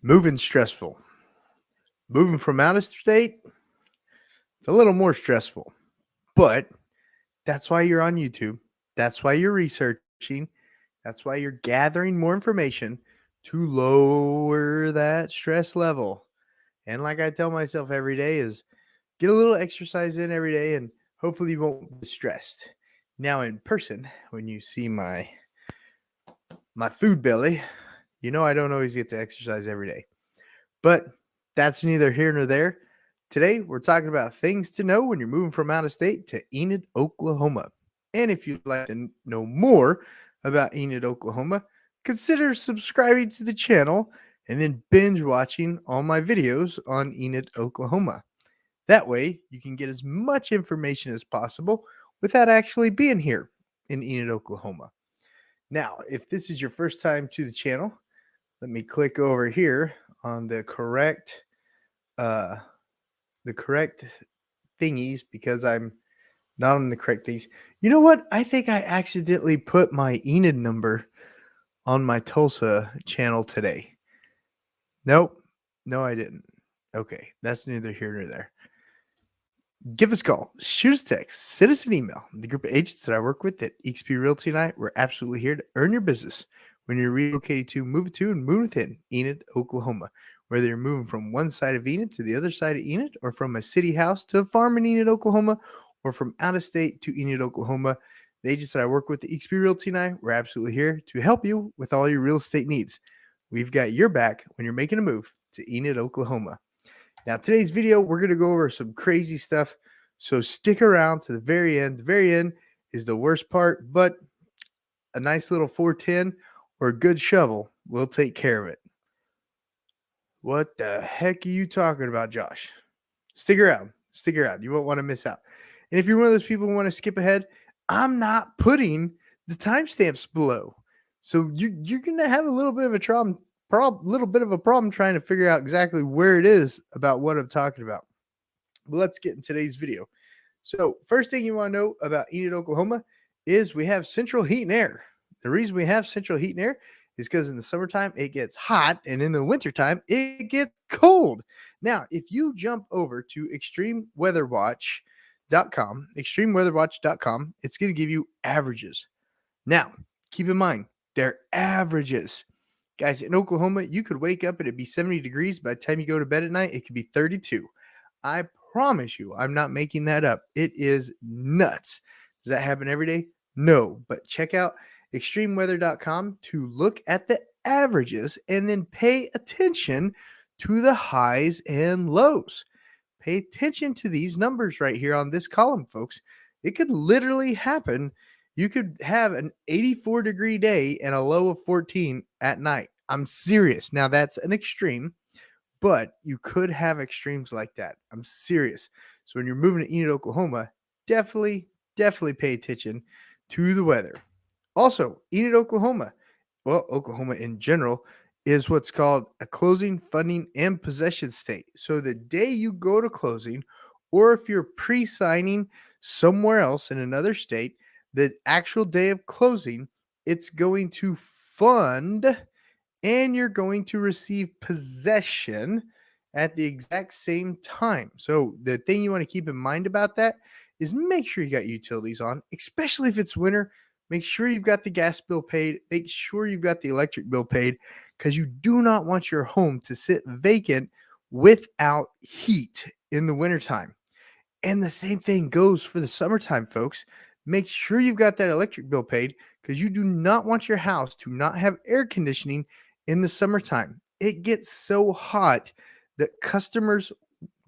Moving stressful. Moving from out of state, it's a little more stressful. But that's why you're on YouTube. That's why you're researching. That's why you're gathering more information to lower that stress level. And like I tell myself every day is get a little exercise in every day and hopefully you won't be stressed. Now in person, when you see my food belly, you know I don't always get to exercise every day. But that's neither here nor there. Today, we're talking about things to know when you're moving from out of state to Enid, Oklahoma. And if you'd like to know more about Enid, Oklahoma, consider subscribing to the channel and then binge watching all my videos on Enid, Oklahoma. That way, you can get as much information as possible without actually being here in Enid, Oklahoma. Now, if this is your first time to the channel, let me click over here on the correct thingies because I'm not on the correct things. You know what? I think I accidentally put my Enid number on my Tulsa channel today. Nope. No, I didn't. Okay, that's neither here nor there. Give us a call, shoot us a text, send us an email. The group of agents that I work with at eXp Realty and I, we're absolutely here to earn your business when you're relocating to, and move within Enid, Oklahoma. Whether you're moving from one side of Enid to the other side of Enid, or from a city house to a farm in Enid, Oklahoma, or from out of state to Enid, Oklahoma, the agents that I work with at eXp Realty and I, we're absolutely here to help you with all your real estate needs. We've got your back when you're making a move to Enid, Oklahoma. Now, today's video, we're going to go over some crazy stuff, so stick around to the very end. The very end is the worst part, but a nice little 410 or a good shovel will take care of it. What the heck are you talking about, Josh? Stick around. Stick around. You won't want to miss out. And if you're one of those people who want to skip ahead, I'm not putting the timestamps below. So you're going to have a little bit of a problem trying to figure out exactly where it is about what I'm talking about. But let's get in today's video. So first thing you want to know about Enid, Oklahoma is we have central heat and air. The reason we have central heat and air is because in the summertime it gets hot and in the wintertime it gets cold. Now, if you jump over to extremeweatherwatch.com, it's going to give you averages. Now, keep in mind, they're averages. Guys, in Oklahoma, you could wake up and it'd be 70 degrees. By the time you go to bed at night, it could be 32. I promise you, I'm not making that up. It is nuts. Does that happen every day? No, but check out extremeweather.com to look at the averages and then pay attention to the highs and lows. Pay attention to these numbers right here on this column, folks. It could literally happen. You could have an 84-degree day and a low of 14 at night. I'm serious. Now, that's an extreme, but you could have extremes like that. I'm serious. So when you're moving to Enid, Oklahoma, definitely pay attention to the weather. Also, Enid, Oklahoma, well, Oklahoma in general, is what's called a closing, funding, and possession state. So the day you go to closing, or if you're pre-signing somewhere else in another state, the actual day of closing, it's going to fund and you're going to receive possession at the exact same time. So the thing you want to keep in mind about that is make sure you got utilities on, especially if it's winter. Make sure you've got the gas bill paid. Make sure you've got the electric bill paid, because you do not want your home to sit vacant without heat in the wintertime. And the same thing goes for the summertime, folks. Make sure you've got that electric bill paid, because you do not want your house to not have air conditioning in the summertime. It gets so hot that customers'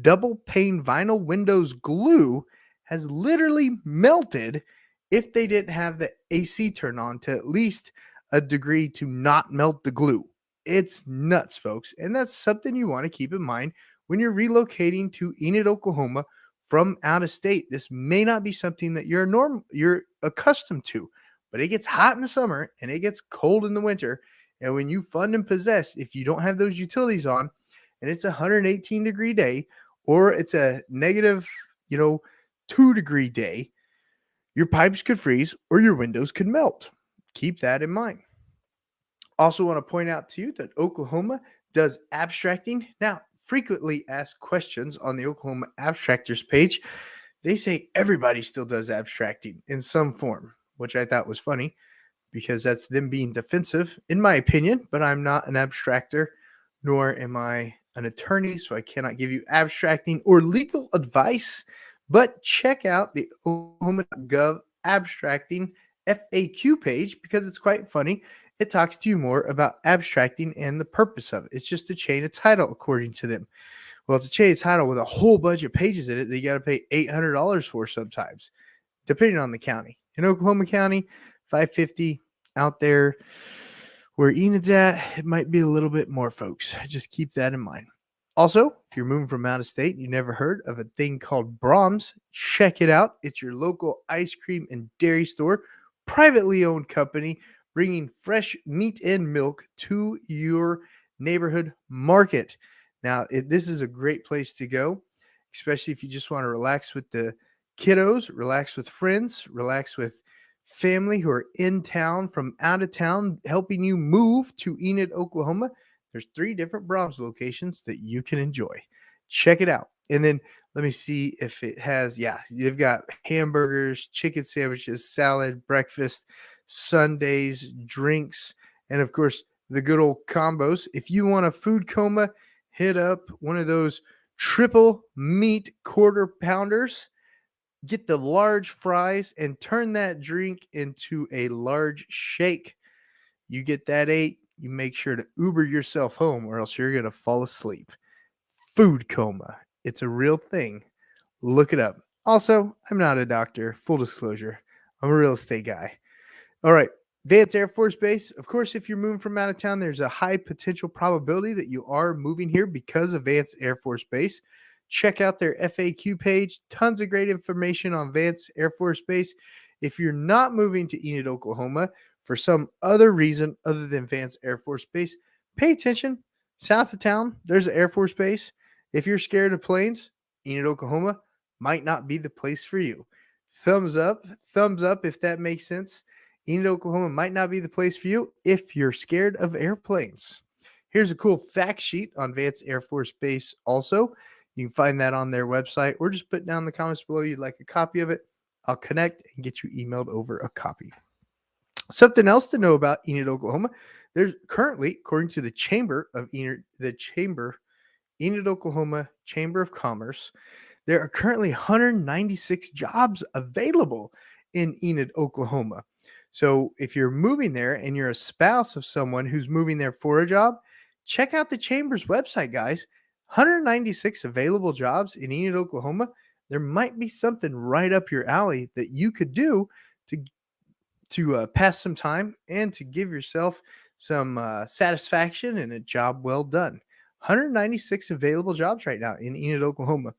double pane vinyl windows glue has literally melted if they didn't have the AC turned on to at least a degree to not melt the glue. It's nuts, folks. And that's something you want to keep in mind when you're relocating to Enid, Oklahoma from out of state. This may not be something that you're accustomed to, but it gets hot in the summer and it gets cold in the winter. And when you fund and possess, if you don't have those utilities on and it's a 118-degree day, or it's a negative, 2-degree day, your pipes could freeze or your windows could melt. Keep that in mind. Also want to point out to you that Oklahoma does abstracting. Now, frequently asked questions on the Oklahoma Abstractors page, they say everybody still does abstracting in some form, which I thought was funny because that's them being defensive, in my opinion. But I'm not an abstractor, nor am I an attorney, so I cannot give you abstracting or legal advice. But check out the Oklahoma.gov abstracting FAQ page because it's quite funny. It talks to you more about abstracting and the purpose of it. It's just a chain of title, according to them. Well, it's a chain of title with a whole bunch of pages in it that you got to pay $800 for sometimes, depending on the county. In Oklahoma County, $550. Out there where Enid's at, it might be a little bit more, folks. Just keep that in mind. Also, if you're moving from out of state, you never heard of a thing called Braum's, check it out. It's your local ice cream and dairy store, privately owned company, bringing fresh meat and milk to your neighborhood market. Now, this is a great place to go, especially if you just want to relax with the kiddos, relax with friends, relax with family who are in town from out of town, helping you move to Enid, Oklahoma. There's 3 different Braum's locations that you can enjoy. Check it out. And then let me see if it has, you've got hamburgers, chicken sandwiches, salad, breakfast, sundaes, drinks, and of course, the good old combos. If you want a food coma, hit up one of those triple meat quarter pounders. Get the large fries and turn that drink into a large shake. You get that 8, you make sure to Uber yourself home or else you're going to fall asleep. Food coma. It's a real thing. Look it up. Also, I'm not a doctor. Full disclosure. I'm a real estate guy. All right. Vance Air Force Base. Of course, if you're moving from out of town, there's a high potential probability that you are moving here because of Vance Air Force Base. Check out their FAQ page. Tons of great information on Vance Air Force Base. If you're not moving to Enid, Oklahoma for some other reason other than Vance Air Force Base, pay attention. South of town, there's an Air Force Base. If you're scared of planes, Enid, Oklahoma might not be the place for you. Thumbs up if that makes sense. Enid, Oklahoma might not be the place for you if you're scared of airplanes. Here's a cool fact sheet on Vance Air Force Base also. You can find that on their website or just put down in the comments below you'd like a copy of it. I'll connect and get you emailed over a copy. Something else to know about Enid, Oklahoma. There's currently, according to the Chamber of Enid, Enid, Oklahoma Chamber of Commerce, there are currently 196 jobs available in Enid, Oklahoma. So if you're moving there and you're a spouse of someone who's moving there for a job, check out the Chamber's website, guys. 196 available jobs in Enid, Oklahoma. There might be something right up your alley that you could do to pass some time and to give yourself some satisfaction and a job well done. 196 available jobs right now in Enid, Oklahoma.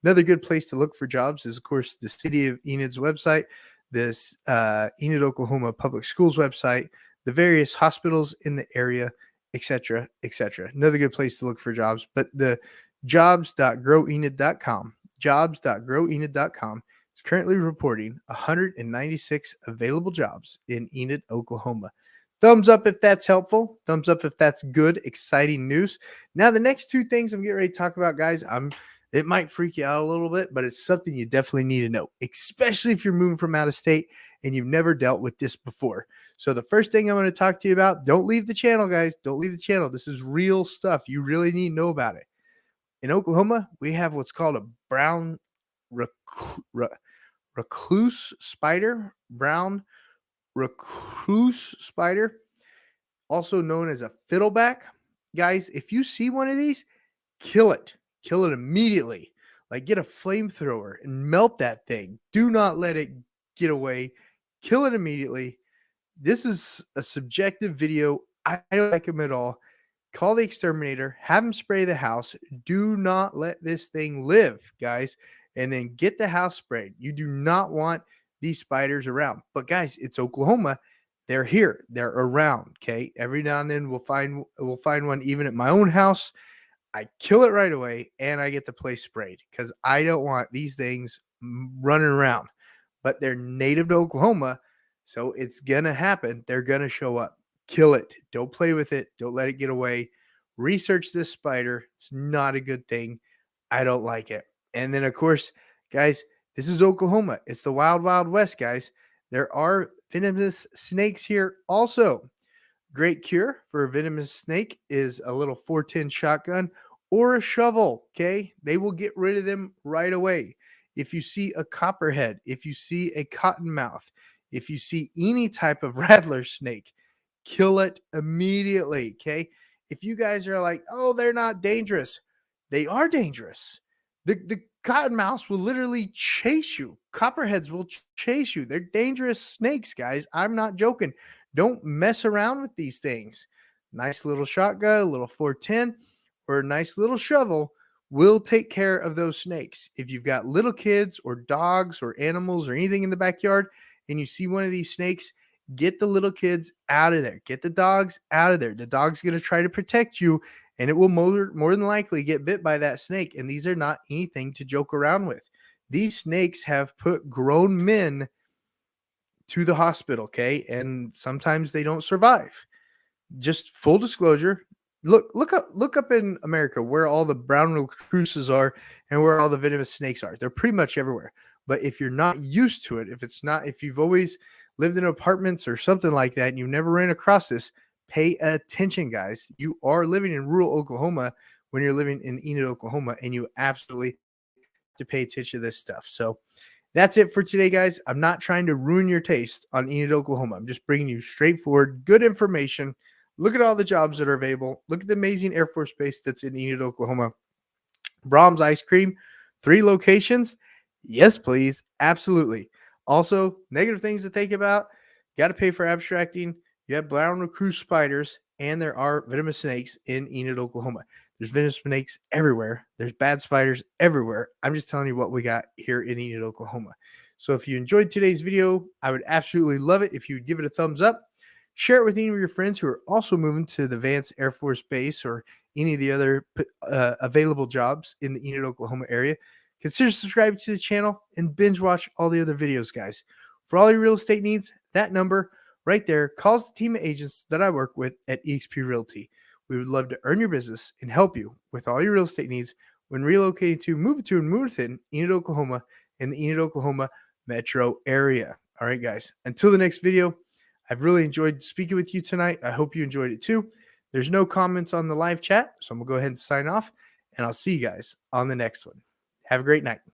Another good place to look for jobs is, of course, the City of Enid's website, this Enid, Oklahoma Public Schools website, the various hospitals in the area, etc., etc. Another good place to look for jobs, but the jobs.growenid.com, jobs.growenid.com is currently reporting 196 available jobs in Enid, Oklahoma. Thumbs up if that's helpful. Thumbs up if that's good, exciting news. Now, the next 2 things I'm getting ready to talk about, guys, it might freak you out a little bit, but it's something you definitely need to know, especially if you're moving from out of state and you've never dealt with this before. So the first thing I'm going to talk to you about, don't leave the channel, guys. Don't leave the channel. This is real stuff. You really need to know about it. In Oklahoma, we have what's called a brown recluse spider, brown recluse spider, also known as a fiddleback. Guys, if you see one of these, kill it. Kill it immediately. Like, get a flamethrower and melt that thing. Do not let it get away. Kill it immediately. This is a subjective video. I don't like them at all. Call the exterminator. Have them spray the house. Do not let this thing live, guys. And then get the house sprayed. You do not want these spiders around. But guys, it's Oklahoma. They're here. They're around. Okay. Every now and then we'll find one even at my own house. I kill it right away and I get the place sprayed because I don't want these things running around. But they're native to Oklahoma, so it's going to happen. They're going to show up. Kill it. Don't play with it. Don't let it get away. Research this spider. It's not a good thing. I don't like it. And then, of course, guys, this is Oklahoma. It's the wild, wild west, guys. There are venomous snakes here also. Great cure for a venomous snake is a little 410 shotgun or a shovel. Okay. They will get rid of them right away. If you see a copperhead, if you see a cottonmouth, if you see any type of rattler snake, kill it immediately. Okay. If you guys are like, oh, they're not dangerous, they are dangerous. The cottonmouths will literally chase you. Copperheads will chase you. They're dangerous snakes, guys. I'm not joking. Don't mess around with these things. Nice little shotgun, a little 410, or a nice little shovel will take care of those snakes. If you've got little kids or dogs or animals or anything in the backyard and you see one of these snakes, get the little kids out of there. Get the dogs out of there. The dog's going to try to protect you, and it will more than likely get bit by that snake. And these are not anything to joke around with. These snakes have put grown men to the hospital, okay? And sometimes they don't survive. Just full disclosure, look up in America where all the brown recluses are and where all the venomous snakes are. They're pretty much everywhere. But if you're not used to it, if you've always lived in apartments or something like that and you never ran across this, pay attention, guys. You are living in rural Oklahoma when you're living in Enid, Oklahoma, and you absolutely have to pay attention to this stuff. So that's it for today, guys. I'm not trying to ruin your taste on Enid, Oklahoma. I'm just bringing you straightforward, good information. Look at all the jobs that are available. Look at the amazing Air Force Base that's in Enid, Oklahoma. Braum's Ice Cream, 3 locations. Yes, please. Absolutely. Also, negative things to think about. Got to pay for abstracting. You have brown recluse spiders, and there are venomous snakes in Enid, Oklahoma. There's venomous snakes everywhere. There's bad spiders everywhere. I'm just telling you what we got here in Enid, Oklahoma. So if you enjoyed today's video, I would absolutely love it if you would give it a thumbs up. Share it with any of your friends who are also moving to the Vance Air Force Base or any of the other available jobs in the Enid, Oklahoma area. Consider subscribing to the channel and binge watch all the other videos, guys. For all your real estate needs, that number right there calls the team of agents that I work with at eXp Realty. We would love to earn your business and help you with all your real estate needs when relocating to, and move within Enid, Oklahoma and the Enid, Oklahoma metro area. All right, guys. Until the next video, I've really enjoyed speaking with you tonight. I hope you enjoyed it too. There's no comments on the live chat, so I'm going to go ahead and sign off, and I'll see you guys on the next one. Have a great night.